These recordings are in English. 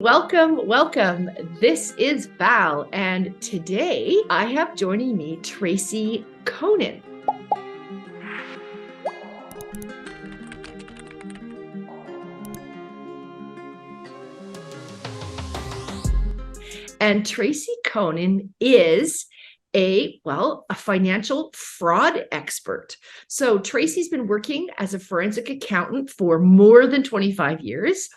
Welcome, welcome. This is Val, and today I have joining me Tracy Coenen. And Tracy Coenen is a financial fraud expert. So Tracy's been working as a forensic accountant for more than 25 years.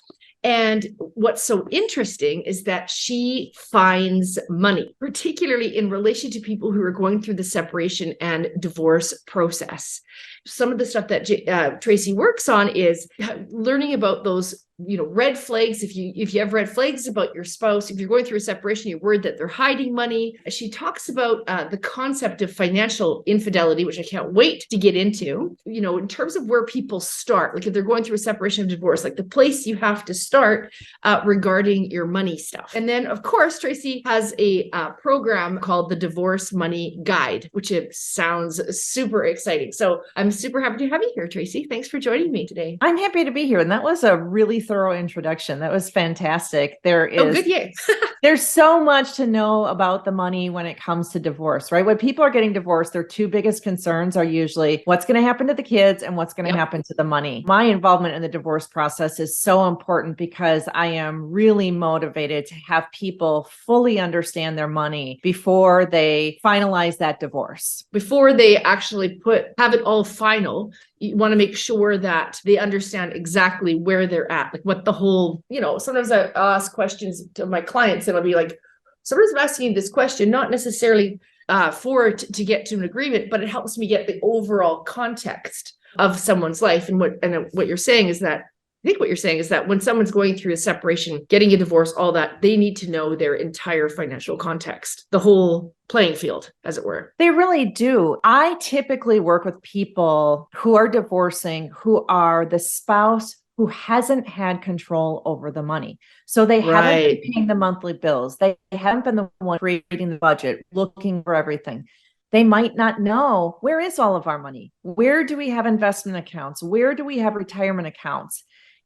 And what's so interesting is that she finds money, particularly in relation to people who are going through the separation and divorce process. Some of the stuff that Tracy works on is learning about those red flags. If you have red flags about your spouse, if you're going through a separation, you're worried that they're hiding money. She talks about the concept of financial infidelity, which I can't wait to get into, in terms of where people start, like if they're going through a separation and divorce, like the place you have to start regarding your money stuff. And then, of course, Tracy has a program called the Divorce Money Guide, which sounds super exciting. So I'm super happy to have you here, Tracy. Thanks for joining me today. I'm happy to be here. And that was a really thorough introduction. That was fantastic. Good, yay. There's so much to know about the money when it comes to divorce, right? When people are getting divorced, their two biggest concerns are usually what's going to happen to the kids and what's going to happen to the money. My involvement in the divorce process is so important because I am really motivated to have people fully understand their money before they finalize that divorce. Before they actually have it all final, you want to make sure that they understand exactly where they're at, like what the whole, sometimes I ask questions to my clients and I'll be like, somebody's asking this question, not necessarily to get to an agreement, but it helps me get the overall context of someone's life. And what you're saying is that, I think what you're saying is that when someone's going through a separation, getting a divorce, all that, they need to know their entire financial context, the whole playing field, as it were. They really do. I typically work with people who are divorcing, who are the spouse who hasn't had control over the money. So they haven't been paying the monthly bills. They haven't been the one creating the budget, looking for everything. They might not know, where is all of our money? Where do we have investment accounts? Where do we have retirement accounts?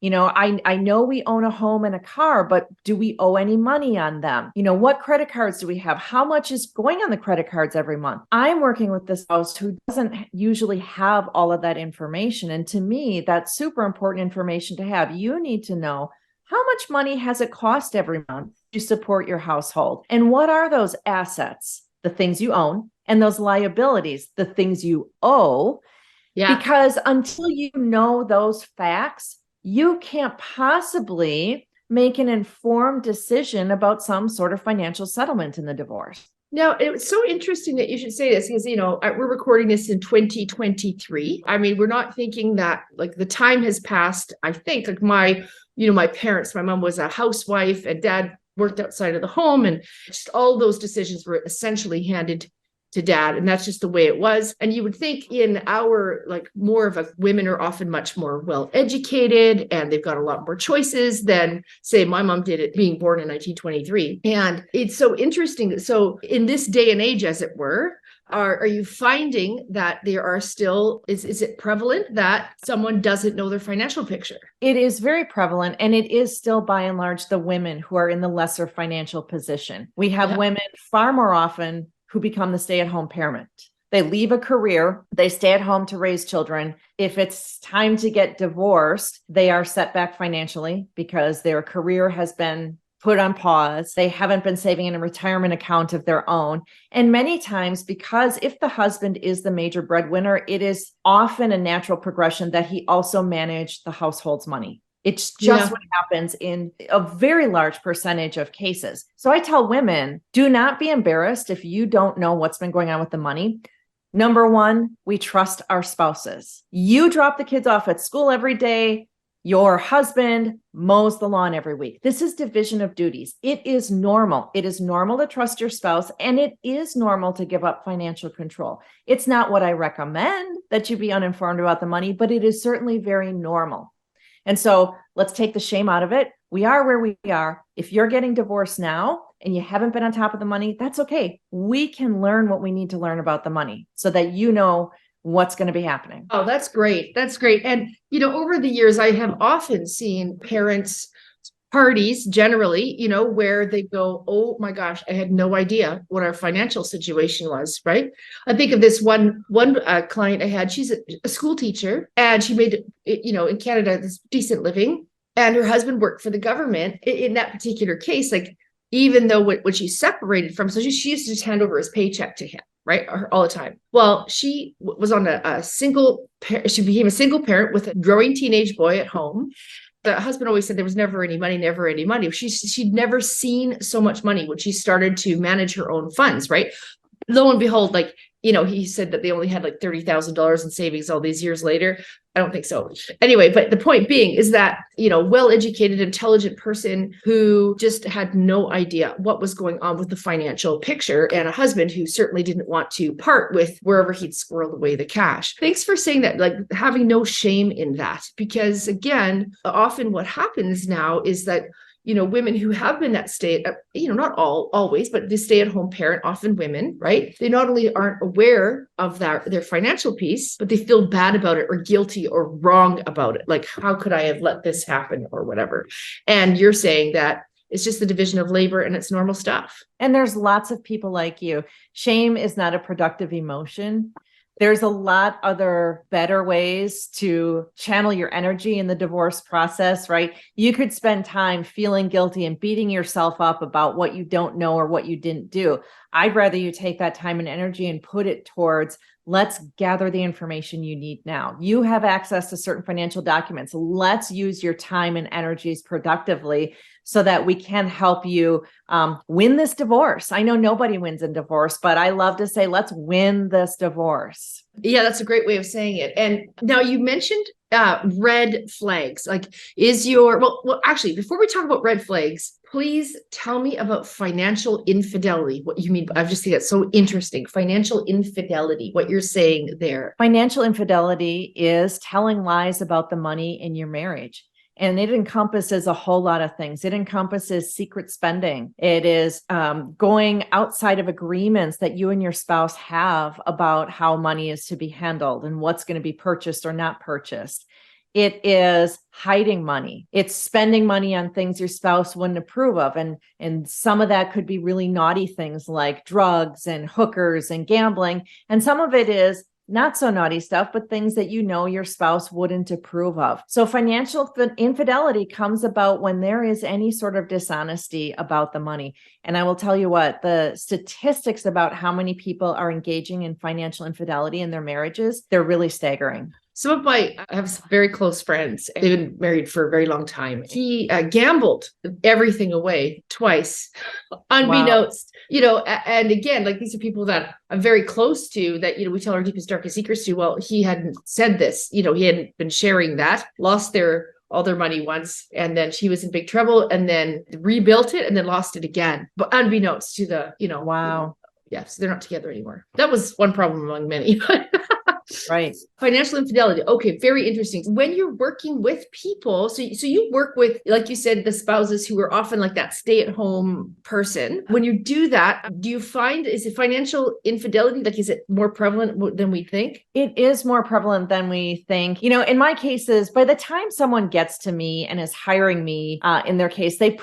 I know we own a home and a car, but do we owe any money on them? What credit cards do we have? How much is going on the credit cards every month? I'm working with this spouse who doesn't usually have all of that information. And to me, that's super important information to have. You need to know how much money has it cost every month to support your household? And what are those assets, the things you own, and those liabilities, the things you owe? Yeah. Because until you know those facts, you can't possibly make an informed decision about some sort of financial settlement in the divorce. Now, it's so interesting that you should say this because, we're recording this in 2023. I mean, we're not thinking that like the time has passed. I think like my parents, my mom was a housewife and dad worked outside of the home, and just all those decisions were essentially handed to dad, and that's just the way it was. And you would think in our more of women are often much more well educated and they've got a lot more choices than say my mom did, it being born in 1923. And it's so interesting. So in this day and age, as it were, are you finding that there are still, is it prevalent that someone doesn't know their financial picture? It is very prevalent, and it is still by and large the women who are in the lesser financial position. We have women far more often who become the stay-at-home parent. They leave a career, they stay at home to raise children. If it's time to get divorced, they are set back financially because their career has been put on pause. They haven't been saving in a retirement account of their own. And many times, because if the husband is the major breadwinner, it is often a natural progression that he also manage the household's money. It's just what happens in a very large percentage of cases. So I tell women, do not be embarrassed if you don't know what's been going on with the money. Number one, we trust our spouses. You drop the kids off at school every day. Your husband mows the lawn every week. This is division of duties. It is normal. It is normal to trust your spouse, and it is normal to give up financial control. It's not what I recommend that you be uninformed about the money, but it is certainly very normal. And so let's take the shame out of it. We are where we are. If you're getting divorced now and you haven't been on top of the money, that's okay. We can learn what we need to learn about the money so that you know what's going to be happening. Oh, that's great. That's great. And, over the years, I have often seen parents parties generally, where they go, oh my gosh, I had no idea what our financial situation was, right? I think of this one client I had. She's a school teacher, and she made, in Canada, this decent living, and her husband worked for the government. In that particular case, like, even though when she's separated from, so she used to just hand over his paycheck to him, right? All the time. Well, she was on she became a single parent with a growing teenage boy at home. The husband always said there was never any money, never any money. She'd never seen so much money when she started to manage her own funds, right? Lo and behold, like, he said that they only had like $30,000 in savings all these years later. I don't think so. Anyway, but the point being is that, well-educated, intelligent person who just had no idea what was going on with the financial picture, and a husband who certainly didn't want to part with wherever he'd squirreled away the cash. Thanks for saying that, like, having no shame in that, because again, often what happens now is that women who have been that not always, but the stay-at-home parent, often women, right? They not only aren't aware of their financial piece, but they feel bad about it or guilty or wrong about it. Like, how could I have let this happen or whatever? And you're saying that it's just the division of labor and it's normal stuff. And there's lots of people like you. Shame is not a productive emotion. There's a lot other better ways to channel your energy in the divorce process, right? You could spend time feeling guilty and beating yourself up about what you don't know or what you didn't do. I'd rather you take that time and energy and put it towards, let's gather the information you need now. You have access to certain financial documents. Let's use your time and energies productively so that we can help you win this divorce. I know nobody wins in divorce, but I love to say, let's win this divorce. Yeah, that's a great way of saying it. And now you mentioned red flags. Like, actually, before we talk about red flags, please tell me about financial infidelity. What you mean? I've just seen that so interesting. Financial infidelity, what you're saying there. Financial infidelity is telling lies about the money in your marriage. And it encompasses a whole lot of things. It encompasses secret spending. It is going outside of agreements that you and your spouse have about how money is to be handled and what's going to be purchased or not purchased. It is hiding money. It's spending money on things your spouse wouldn't approve of. And some of that could be really naughty things like drugs and hookers and gambling. And some of it is not so naughty stuff, but things that your spouse wouldn't approve of. So financial infidelity comes about when there is any sort of dishonesty about the money. And I will tell you what, the statistics about how many people are engaging in financial infidelity in their marriages, they're really staggering. I have some very close friends. They've been married for a very long time. He gambled everything away twice, unbeknownst. Wow. And again, like, these are people that I'm very close to that, we tell our deepest, darkest secrets to. Well, he hadn't said this, he hadn't been sharing that, lost all their money once, and then she was in big trouble, and then rebuilt it and then lost it again. But unbeknownst to the, wow. Yes, they're not together anymore. That was one problem among many. Right. Financial infidelity. Okay. Very interesting. When you're working with people, so you work with, like you said, the spouses who are often like that stay-at-home person. When you do that, do you find, is it financial infidelity? Like, is it more prevalent than we think? It is more prevalent than we think. In my cases, by the time someone gets to me and is hiring me, in their case, they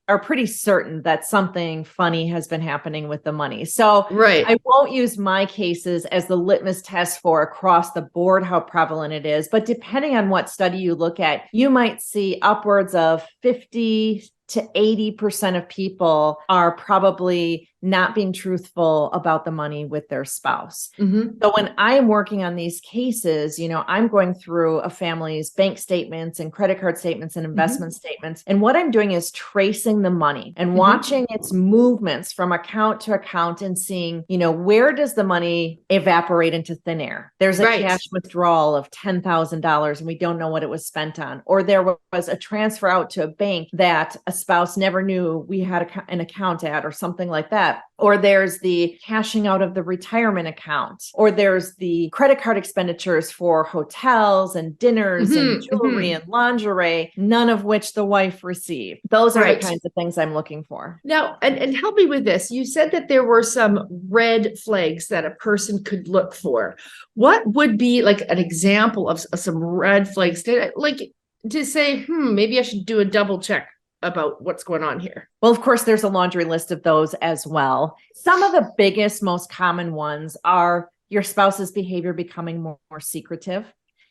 are pretty certain that something funny has been happening with the money. So right. I won't use my cases as the litmus test for across the board how prevalent it is, but depending on what study you look at, you might see upwards of 50 to 80% of people are probably not being truthful about the money with their spouse. Mm-hmm. So when I am working on these cases, I'm going through a family's bank statements and credit card statements and investment statements. And what I'm doing is tracing the money and watching its movements from account to account and seeing, where does the money evaporate into thin air? There's a cash withdrawal of $10,000 and we don't know what it was spent on. Or there was a transfer out to a bank that a spouse never knew we had an account at, or something like that. Or there's the cashing out of the retirement account, or there's the credit card expenditures for hotels and dinners and jewelry and lingerie, none of which the wife received. Those are the kinds of things I'm looking for. Now, and help me with this. You said that there were some red flags that a person could look for. What would be like an example of some red flags to say, maybe I should do a double check about what's going on here? Well, of course, there's a laundry list of those as well. Some of the biggest, most common ones are your spouse's behavior becoming more secretive,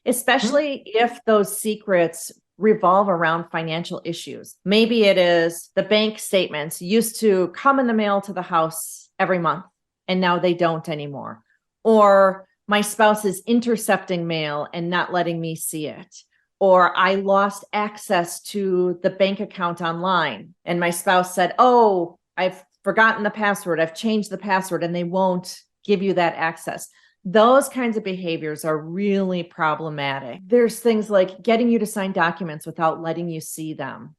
especially if those secrets revolve around financial issues. Maybe it is the bank statements used to come in the mail to the house every month, and now they don't anymore. Or my spouse is intercepting mail and not letting me see it. Or I lost access to the bank account online, and my spouse said, oh, I've forgotten the password. I've changed the password, and they won't give you that access. Those kinds of behaviors are really problematic. There's things like getting you to sign documents without letting you see them,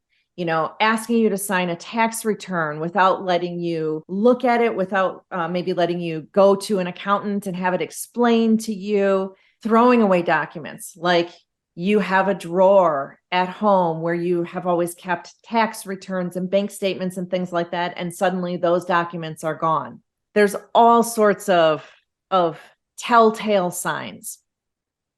asking you to sign a tax return without letting you look at it, without maybe letting you go to an accountant and have it explained to you, throwing away documents. Like you have a drawer at home where you have always kept tax returns and bank statements and things like that, and suddenly those documents are gone. There's all sorts of telltale signs.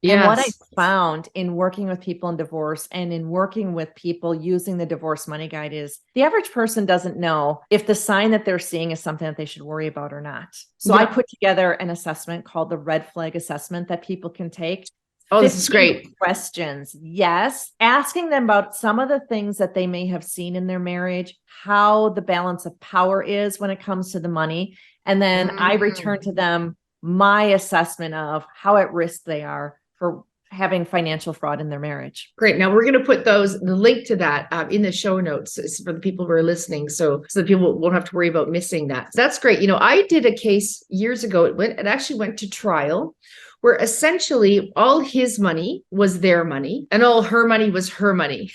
Yes. And what I found in working with people in divorce and in working with people using the divorce money guide is the average person doesn't know if the sign that they're seeing is something that they should worry about or not. So I put together an assessment called the red flag assessment that people can take. Oh, this is great. Questions. Yes. Asking them about some of the things that they may have seen in their marriage, how the balance of power is when it comes to the money. And then I return to them my assessment of how at risk they are for having financial fraud in their marriage. Great. Now we're going to put the link to that in the show notes for the people who are listening. So the people won't have to worry about missing that. That's great. I did a case years ago. It actually went to trial, where essentially all his money was their money and all her money was her money.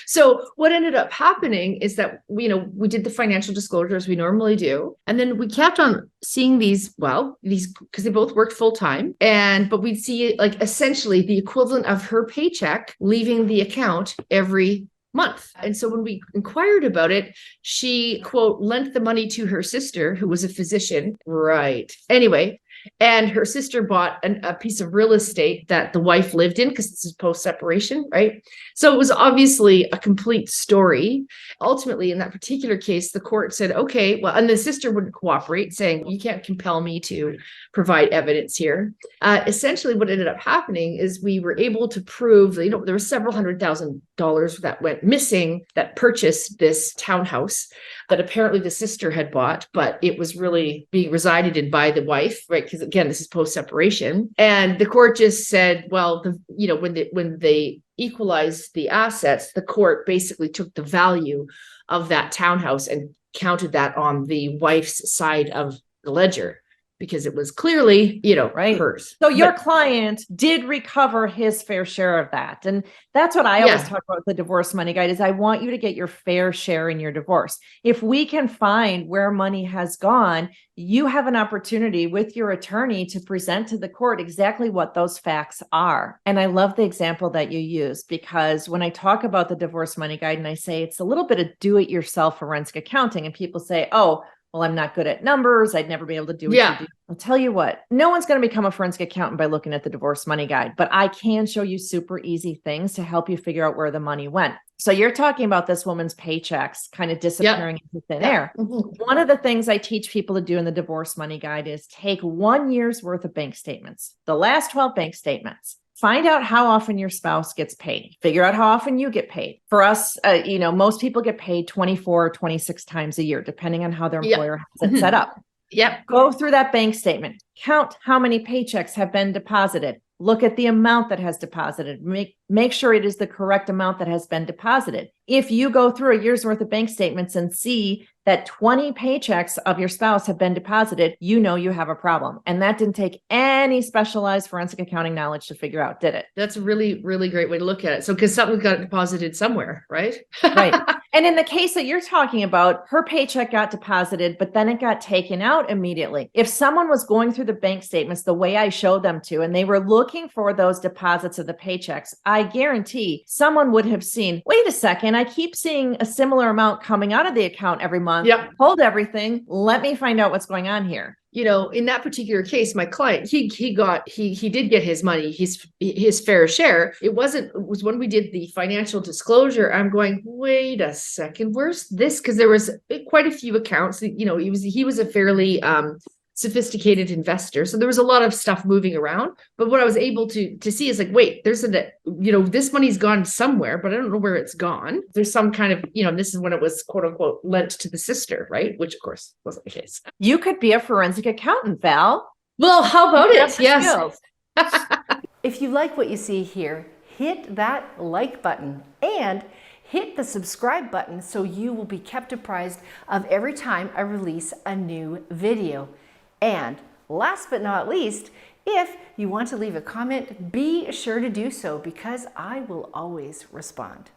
So what ended up happening is that, we did the financial disclosure as we normally do. And then we kept on seeing these, because they both worked full time. But we'd see like essentially the equivalent of her paycheck leaving the account every month. And so when we inquired about it, she, quote, lent the money to her sister, who was a physician. Right. Anyway, and her sister bought a piece of real estate that the wife lived in, because this is post-separation, right? So it was obviously a complete story. Ultimately, in that particular case, the court said, okay, well, and the sister wouldn't cooperate, saying, you can't compel me to provide evidence here. Essentially, what ended up happening is we were able to prove, there were several $100,000 that went missing that purchased this townhouse that apparently the sister had bought, but it was really being resided in by the wife, right? Because again, this is post-separation. And the court just said, well, when they equalized the assets, the court basically took the value of that townhouse and counted that on the wife's side of the ledger, because it was clearly, hers. So your client did recover his fair share of that. And that's what I always talk about with the divorce money guide is I want you to get your fair share in your divorce. If we can find where money has gone, you have an opportunity with your attorney to present to the court exactly what those facts are. And I love the example that you use, because when I talk about the divorce money guide and I say it's a little bit of do-it-yourself forensic accounting, and people say, oh, well, I'm not good at numbers. I'd never be able to do what you do. I'll tell you what, no one's going to become a forensic accountant by looking at the divorce money guide, but I can show you super easy things to help you figure out where the money went. So you're talking about this woman's paychecks kind of disappearing into thin air. Mm-hmm. One of the things I teach people to do in the divorce money guide is take 1 year's worth of bank statements, the last 12 bank statements. Find out how often your spouse gets paid. Figure out how often you get paid. For us, most people get paid 24 or 26 times a year, depending on how their employer has it set up. Go through that bank statement. Count how many paychecks have been deposited. Look at the amount that has deposited. Make sure it is the correct amount that has been deposited. If you go through a year's worth of bank statements and see that 20 paychecks of your spouse have been deposited, you know you have a problem. And that didn't take any specialized forensic accounting knowledge to figure out, did it? That's a really, really great way to look at it. So, because something got deposited somewhere, right? Right. And in the case that you're talking about, her paycheck got deposited, but then it got taken out immediately. If someone was going through the bank statements the way I showed them to, and they were looking for those deposits of the paychecks, I I guarantee someone would have seen, wait a second, I keep seeing a similar amount coming out of the account every month. Yep. Hold everything. Let me find out what's going on here. In that particular case, my client, he did get his money, his fair share. It was when we did the financial disclosure, I'm going, wait a second, where's this? Because there was quite a few accounts, he was a fairly sophisticated investor. So there was a lot of stuff moving around. But what I was able to see is like, wait, there's this money's gone somewhere, but I don't know where it's gone. There's some kind of, this is when it was quote unquote lent to the sister, right? Which of course wasn't the case. You could be a forensic accountant, Val. Well, how about it? Yes. If you like what you see here, hit that like button and hit the subscribe button so you will be kept apprised of every time I release a new video. And last but not least, if you want to leave a comment, be sure to do so because I will always respond.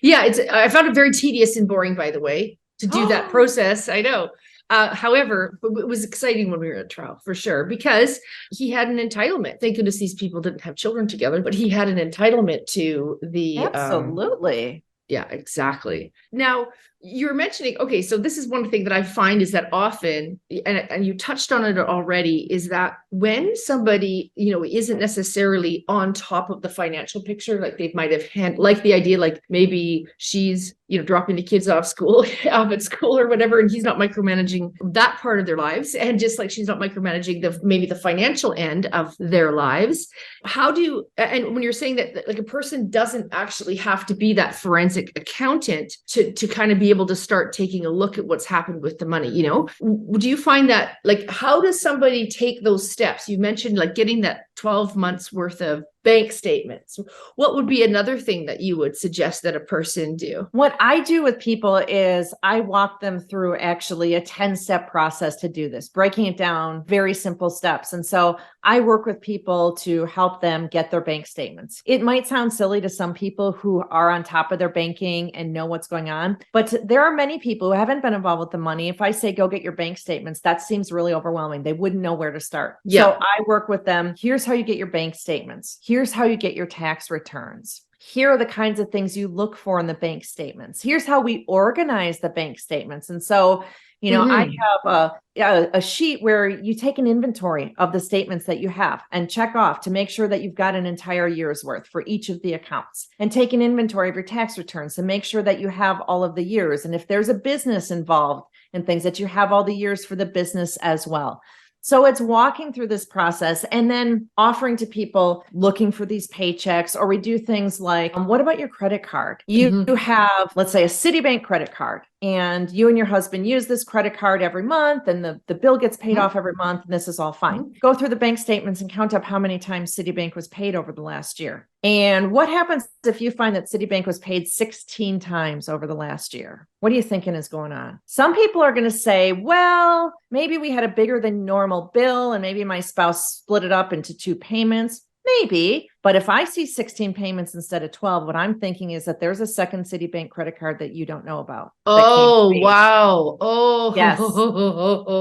Yeah, I found it very tedious and boring, by the way, to do that process. I know. However, it was exciting when we were at trial for sure, because he had an entitlement. Thank goodness these people didn't have children together, but he had an entitlement to the Absolutely. Yeah, exactly. Now, you're mentioning, okay, so this is one thing that I find is that often, and you touched on it already, is that when somebody, isn't necessarily on top of the financial picture, like they might have like the idea, like maybe she's, dropping the kids off at school or whatever, and he's not micromanaging that part of their lives. And just like she's not micromanaging maybe the financial end of their lives. And when you're saying that like a person doesn't actually have to be that forensic accountant to kind of be able to start taking a look at what's happened with the money, do you find that, like, how does somebody take those steps? You mentioned like getting that 12 months worth of bank statements. What would be another thing that you would suggest that a person do? What I do with people is I walk them through actually a 10-step process to do this, breaking it down, very simple steps. And so I work with people to help them get their bank statements. It might sound silly to some people who are on top of their banking and know what's going on, but there are many people who haven't been involved with the money. If I say, go get your bank statements, that seems really overwhelming. They wouldn't know where to start. Yeah. So I work with them. Here's how you get your bank statements. Here's how you get your tax returns. Here are the kinds of things you look for in the bank statements. Here's how we organize the bank statements. And so, I have a sheet where you take an inventory of the statements that you have and check off to make sure that you've got an entire year's worth for each of the accounts, and take an inventory of your tax returns to make sure that you have all of the years. And if there's a business involved in things, that you have all the years for the business as well. So it's walking through this process and then offering to people looking for these paychecks, or we do things like, what about your credit card? You have, let's say, a Citibank credit card, and you and your husband use this credit card every month, and the bill gets paid off every month, and this is all fine. Go through the bank statements and count up how many times Citibank was paid over the last year. And what happens if you find that Citibank was paid 16 times over the last year? What are you thinking is going on? Some people are going to say, well, maybe we had a bigger than normal bill, and maybe my spouse split it up into 2 payments. Maybe. But if I see 16 payments instead of 12, what I'm thinking is that there's a second Citibank credit card that you don't know about. Oh, wow. Oh, yes.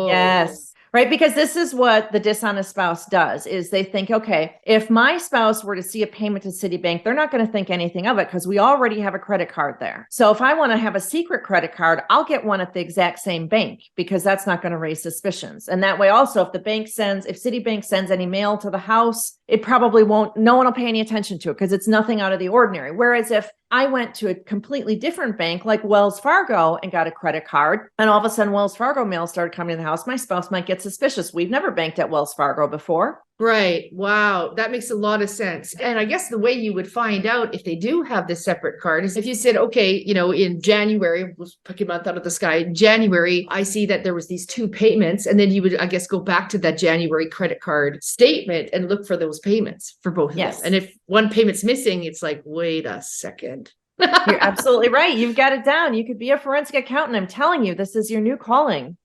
Yes. Right. Because this is what the dishonest spouse does, is they think, okay, if my spouse were to see a payment to Citibank, they're not going to think anything of it because we already have a credit card there. So if I want to have a secret credit card, I'll get one at the exact same bank because that's not going to raise suspicions. And that way also, if Citibank sends any mail to the house, it probably won't, no one will pay any attention to it because it's nothing out of the ordinary. Whereas if I went to a completely different bank like Wells Fargo and got a credit card, and all of a sudden Wells Fargo mail started coming to the house, my spouse might get suspicious. We've never banked at Wells Fargo before. Right. Wow. That makes a lot of sense. And I guess the way you would find out if they do have this separate card is if you said, okay, in January, we'll pick a month out of the sky. In January, I see that there was these 2 payments. And then you would, I guess, go back to that January credit card statement and look for those payments for both of them. And if one payment's missing, it's like, wait a second. You're absolutely right. You've got it down. You could be a forensic accountant. I'm telling you, this is your new calling.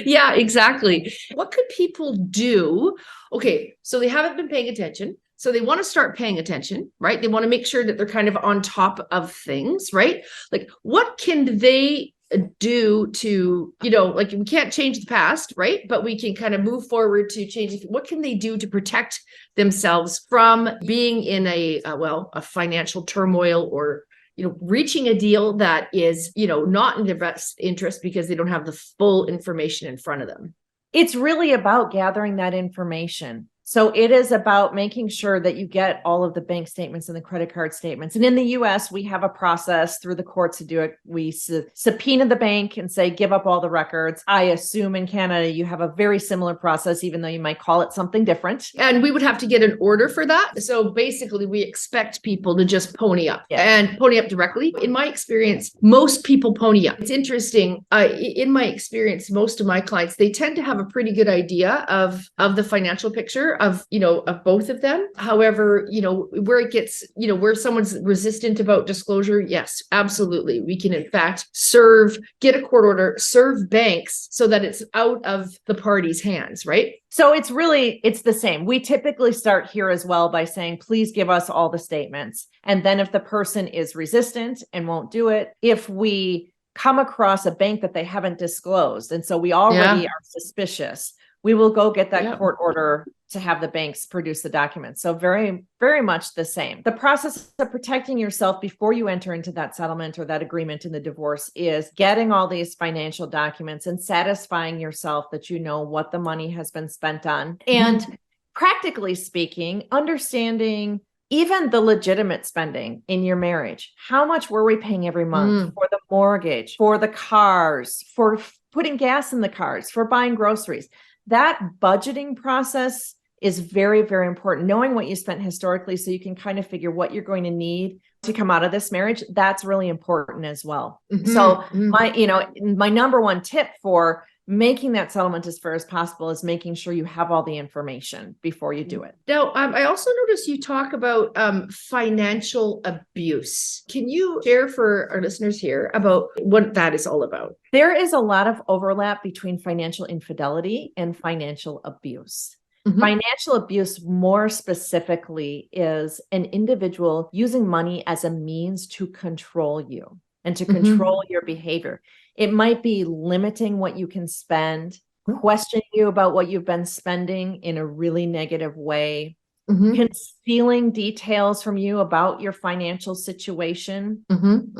Yeah, exactly. What could people do? Okay, so they haven't been paying attention. So they want to start paying attention, right? They want to make sure that they're kind of on top of things, right? Like, what can they do to, like we can't change the past, right? But we can kind of move forward to change. What can they do to protect themselves from being in a financial turmoil, or reaching a deal that is, not in their best interest because they don't have the full information in front of them? It's really about gathering that information. So it is about making sure that you get all of the bank statements and the credit card statements. And in the US, we have a process through the courts to do it. We subpoena the bank and say, give up all the records. I assume in Canada, you have a very similar process, even though you might call it something different. And we would have to get an order for that. So basically, we expect people to just pony up and pony up directly. In my experience, most people pony up. It's interesting. In my experience, most of my clients, they tend to have a pretty good idea of the financial picture of both of them. However, where it gets, where someone's resistant about disclosure, yes, absolutely. We can in fact get a court order, serve banks so that it's out of the party's hands, right? So it's the same. We typically start here as well by saying, please give us all the statements. And then if the person is resistant and won't do it, if we come across a bank that they haven't disclosed, and so we already are suspicious, we will go get that court order to have the banks produce the documents. So very, very much the same. The process of protecting yourself before you enter into that settlement or that agreement in the divorce is getting all these financial documents and satisfying yourself that you know what the money has been spent on. And practically speaking, understanding even the legitimate spending in your marriage. How much were we paying every month for the mortgage, for the cars, for putting gas in the cars, for buying groceries? That budgeting process is very, very important. Knowing what you spent historically so you can kind of figure what you're going to need to come out of this marriage, that's really important as well. So my number one tip for making that settlement as fair as possible is making sure you have all the information before you do it. Now, I also noticed you talk about financial abuse. Can you share for our listeners here about what that is all about? There is a lot of overlap between financial infidelity and financial abuse. Financial abuse, more specifically, is an individual using money as a means to control you and to control your behavior. It might be limiting what you can spend, questioning you about what you've been spending in a really negative way, concealing details from you about your financial situation,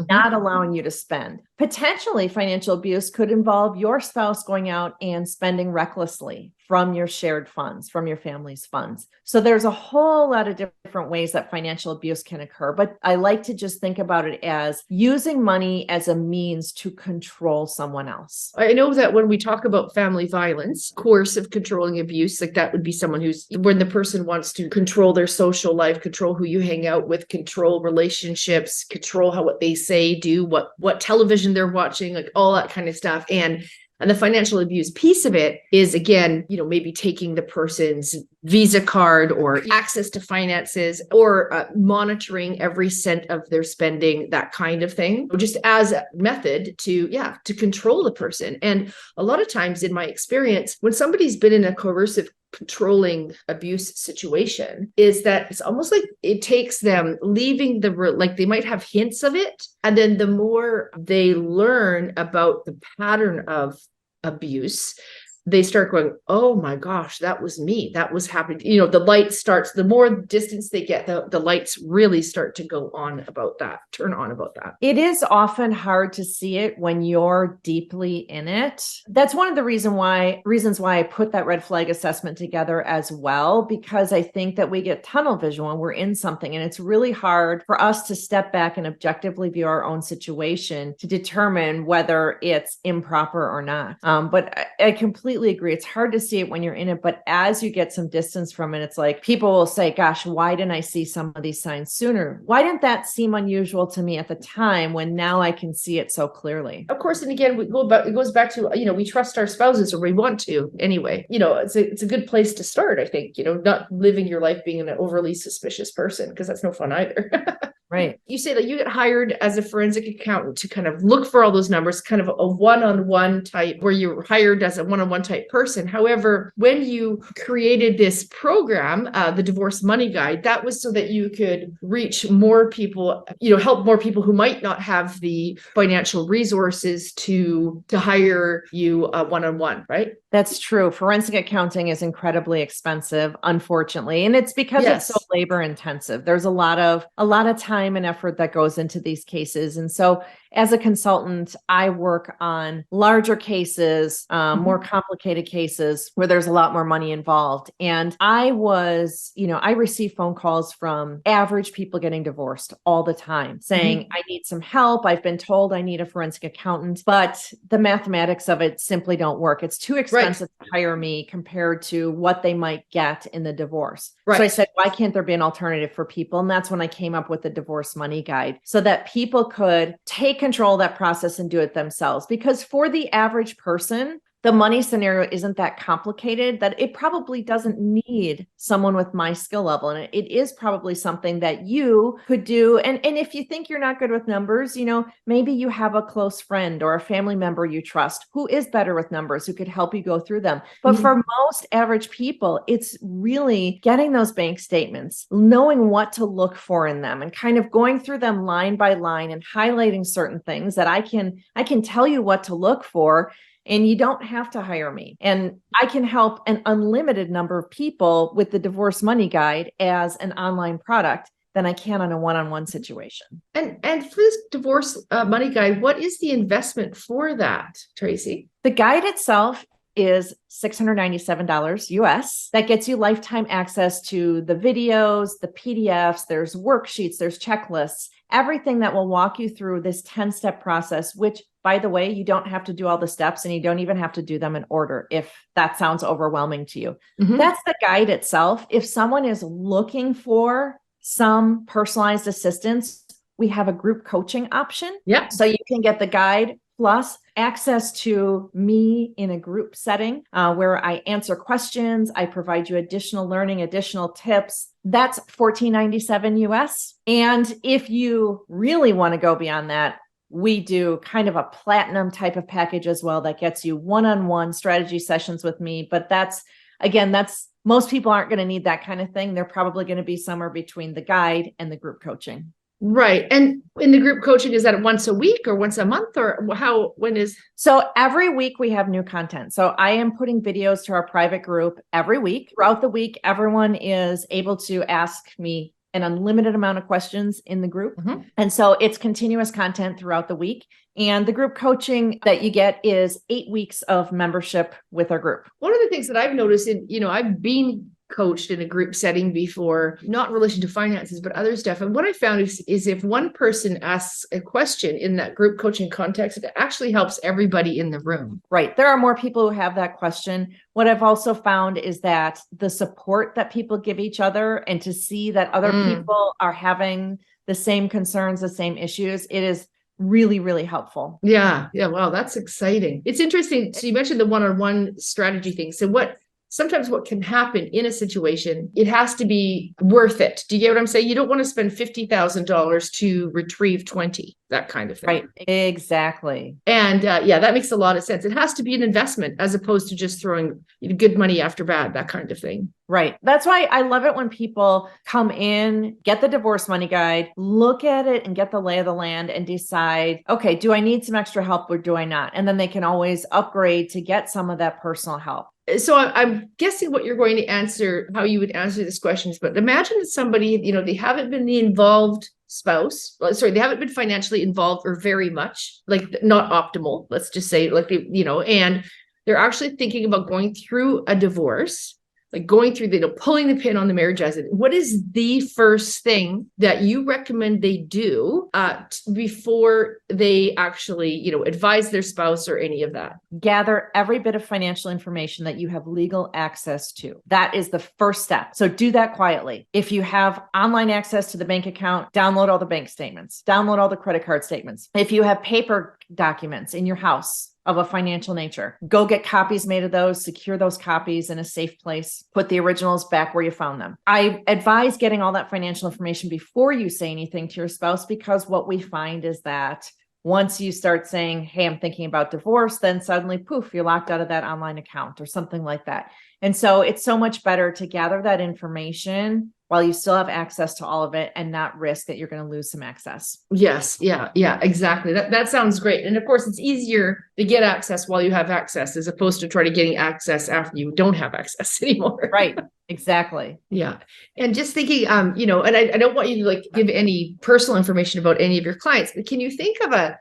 not allowing you to spend. Potentially, financial abuse could involve your spouse going out and spending recklessly from your shared funds, from your family's funds. So there's a whole lot of different ways that financial abuse can occur, but I like to just think about it as using money as a means to control someone else. I know that when we talk about family violence, coercive controlling abuse, like that would be someone when the person wants to control their social life, control who you hang out with, control relationships, control what they say, do, what television they're watching, like all that kind of stuff. And the financial abuse piece of it is, again, maybe taking the person's Visa card or access to finances, or monitoring every cent of their spending, that kind of thing, just as a method to control the person. And a lot of times in my experience, when somebody's been in a coercive controlling abuse situation, is that it's almost like it takes them leaving they might have hints of it. And then the more they learn about the pattern of abuse, they start going, oh my gosh, that was me. That was happening. The light starts, the more distance they get, the lights really start to turn on about that. It is often hard to see it when you're deeply in it. That's one of the reasons why I put that red flag assessment together as well, because I think that we get tunnel vision when we're in something, and it's really hard for us to step back and objectively view our own situation to determine whether it's improper or not. But I completely agree. It's hard to see it when you're in it, but as you get some distance from it, it's like people will say, gosh, why didn't I see some of these signs sooner? Why didn't that seem unusual to me at the time when now I can see it so clearly? Of course. And again, it goes back to, we trust our spouses, or we want to anyway. It's a good place to start, I think, not living your life being an overly suspicious person, because that's no fun either. Right. You say that you get hired as a forensic accountant to kind of look for all those numbers, kind of a one-on-one type, where you're hired as a one-on-one type person. However, when you created this program, the Divorce Money Guide, that was so that you could reach more people, help more people who might not have the financial resources to hire you one-on-one, right? That's true. Forensic accounting is incredibly expensive, unfortunately, and it's because it's so labor intensive. There's a lot of time and effort that goes into these cases. And so as a consultant, I work on larger cases, more complicated cases where there's a lot more money involved. And I receive phone calls from average people getting divorced all the time saying, I need some help. I've been told I need a forensic accountant, but the mathematics of it simply don't work. It's too expensive to hire me compared to what they might get in the divorce. So I said, why can't there be an alternative for people? And that's when I came up with the Divorce Money Guide so that people could take control of that process and do it themselves. Because for the average person, the money scenario isn't that complicated, that it probably doesn't need someone with my skill level. And it is probably something that you could do. And if you think you're not good with numbers, maybe you have a close friend or a family member you trust who is better with numbers, who could help you go through them. But for most average people, it's really getting those bank statements, knowing what to look for in them, and kind of going through them line by line and highlighting certain things that I can tell you what to look for. And you don't have to hire me. And I can help an unlimited number of people with the Divorce Money Guide as an online product than I can on a one-on-one situation. And for this Divorce Money Guide, what is the investment for that, Tracy? The guide itself is $697 US. That gets you lifetime access to the videos, the PDFs, there's worksheets, there's checklists, everything that will walk you through this 10-step process, which, by the way, you don't have to do all the steps and you don't even have to do them in order if that sounds overwhelming to you. That's the guide itself. If someone is looking for some personalized assistance, we have a group coaching option. So you can get the guide plus access to me in a group setting where I answer questions. I provide you additional learning, additional tips. That's $14.97 US. And if you really want to go beyond that, we do kind of a platinum type of package as well that gets you one-on-one strategy sessions with me. But that's most people aren't going to need that kind of thing. They're probably going to be somewhere between the guide and the group coaching. Right. And in the group coaching, is that once a week or once a month, or when is? So every week we have new content. So I am putting videos to our private group every week. Throughout the week, everyone is able to ask me an unlimited amount of questions in the group. And so it's continuous content throughout the week. And the group coaching that you get is 8 weeks of membership with our group. One of the things that I've noticed I've been coached in a group setting before, not in relation to finances, but other stuff. And what I found is if one person asks a question in that group coaching context, it actually helps everybody in the room. Right. There are more people who have that question. What I've also found is that the support that people give each other and to see that other people are having the same concerns, the same issues, it is really, really helpful. Yeah. Wow. That's exciting. It's interesting. So you mentioned the one-on-one strategy thing. So sometimes what can happen in a situation, it has to be worth it. Do you get what I'm saying? You don't want to spend $50,000 to retrieve 20, that kind of thing. Right. Exactly. And that makes a lot of sense. It has to be an investment as opposed to just throwing good money after bad, that kind of thing. Right. That's why I love it when people come in, get the Divorce Money Guide, look at it and get the lay of the land and decide, okay, do I need some extra help or do I not? And then they can always upgrade to get some of that personal help. So I'm guessing what you're going to answer, how you would answer this question is, but imagine that somebody, they haven't been the involved spouse. They haven't been financially involved or very much, like not optimal, let's just say, and they're actually thinking about going through a divorce, like going through pulling the pin on the marriage as it. What is the first thing that you recommend they do before they actually, advise their spouse or any of that? Gather every bit of financial information that you have legal access to. That is the first step. So do that quietly. If you have online access to the bank account, download all the bank statements, download all the credit card statements. If you have paper documents in your house of a financial nature, go get copies made of those, secure those copies in a safe place, put the originals back where you found them. I advise getting all that financial information before you say anything to your spouse, because what we find is that once you start saying, hey, I'm thinking about divorce, then suddenly, poof, you're locked out of that online account or something like that. And so it's so much better to gather that information while you still have access to all of it and not risk that you're going to lose some access. Yes. Yeah, exactly. That sounds great. And of course, it's easier to get access while you have access as opposed to try to getting access after you don't have access anymore. Right. Exactly. Yeah. And just thinking, and I don't want you to give any personal information about any of your clients, but can you think of a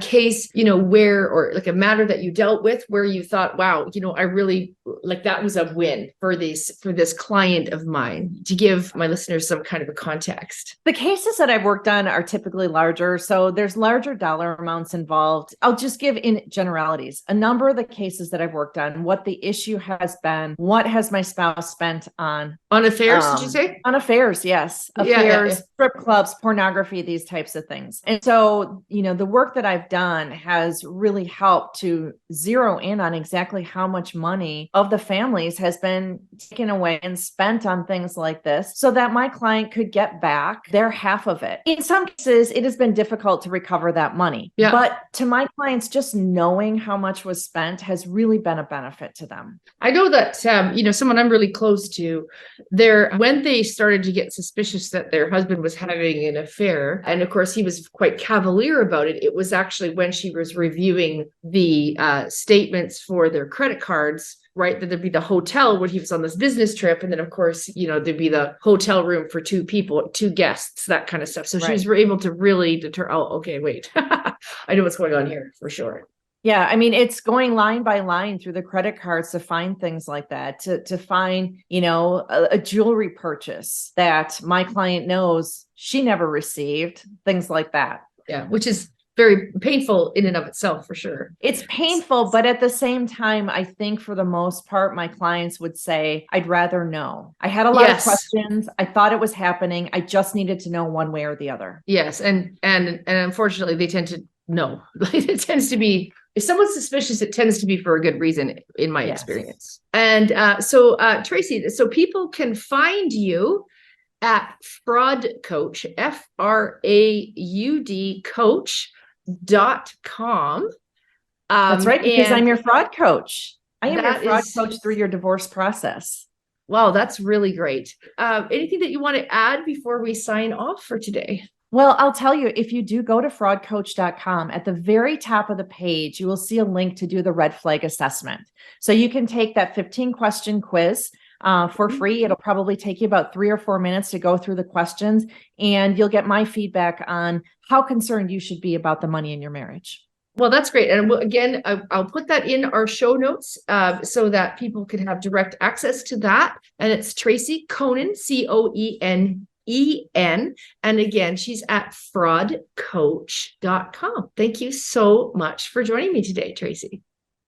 case, where, or a matter that you dealt with where you thought, wow, I really that was a win for this client of mine, to give my listeners some kind of a context? The cases that I've worked on are typically larger. So there's larger dollar amounts involved. I'll just give in generalities. A number of the cases that I've worked on, what the issue has been, what has my spouse spent on affairs, did you say? On affairs, yes. Affairs, strip clubs, pornography, these types of things. And so, the work that I've done has really helped to zero in on exactly how much money of the families has been taken away and spent on things like this, so that my client could get back their half of it. In some cases, it has been difficult to recover that money. Yeah. But to my clients, just knowing how much was spent has really been a benefit to them. I know that, someone I'm really close to, when they started to get suspicious that their husband was having an affair, and of course he was quite cavalier about it, it was actually when she was reviewing the statements for their credit cards, right? That there'd be the hotel when he was on this business trip. And then of course, there'd be the hotel room for 2 people, 2 guests, that kind of stuff. So she was able to really deter, okay, wait, I know what's going on here for sure. Yeah. I mean, it's going line by line through the credit cards to find things like that, to find, a jewelry purchase that my client knows she never received, things like that. Yeah. Which is very painful in and of itself, for sure. It's painful, but at the same time, I think for the most part, my clients would say, I'd rather know. I had a lot of questions. I thought it was happening. I just needed to know one way or the other. Yes. And unfortunately, they tend to know. It tends to be, if someone's suspicious, it tends to be for a good reason, in my experience. And so Tracy, so people can find you at Fraud Coach, FRAUD coach.com. That's right, because I'm your fraud coach. I am your fraud coach through your divorce process. Wow, that's really great. Anything that you want to add before we sign off for today? Well, I'll tell you, if you do go to fraudcoach.com, at the very top of the page, you will see a link to do the red flag assessment. So you can take that 15-question quiz for free. It'll probably take you about 3 or 4 minutes to go through the questions, and you'll get my feedback on how concerned you should be about the money in your marriage. Well, that's great. And again, I'll put that in our show notes so that people can have direct access to that. And it's Tracy Coenen, Coenen. And again, she's at fraudcoach.com. Thank you so much for joining me today, Tracy.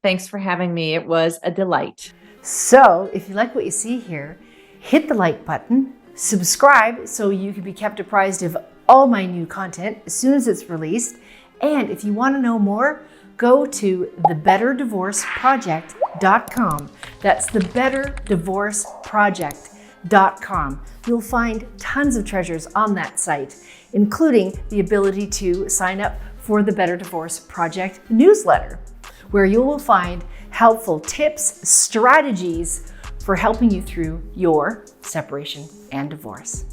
Thanks for having me. It was a delight. So if you like what you see here, hit the like button, subscribe so you can be kept apprised of all my new content as soon as it's released. And if you want to know more, go to thebetterdivorceproject.com. That's thebetterdivorceproject.com. You'll find tons of treasures on that site, including the ability to sign up for the Better Divorce Project newsletter, where you will find helpful tips, strategies for helping you through your separation and divorce.